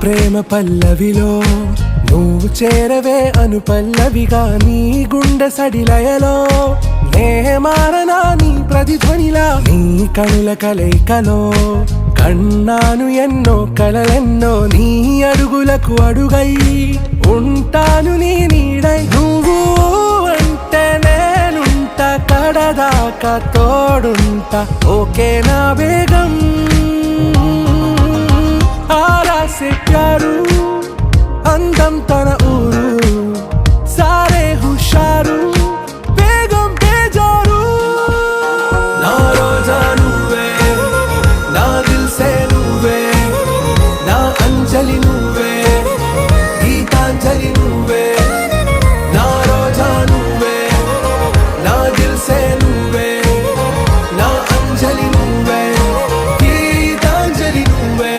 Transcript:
ప్రేమ పల్లవిలో నువ్వు చేరవే అను పల్లవిగా నీ గుండె సడిలయలో నే మారనా నీ ప్రతిధ్వనిలా నీ కనుల కలయికలో కన్నాను ఎన్నో కలలెన్నో నీ అడుగులకు అడుగై ఉంటాను నీ నీడై నువ్వు అంటే నేనుంటా కడదాకా తోడుంటా ఓకే నా వేగం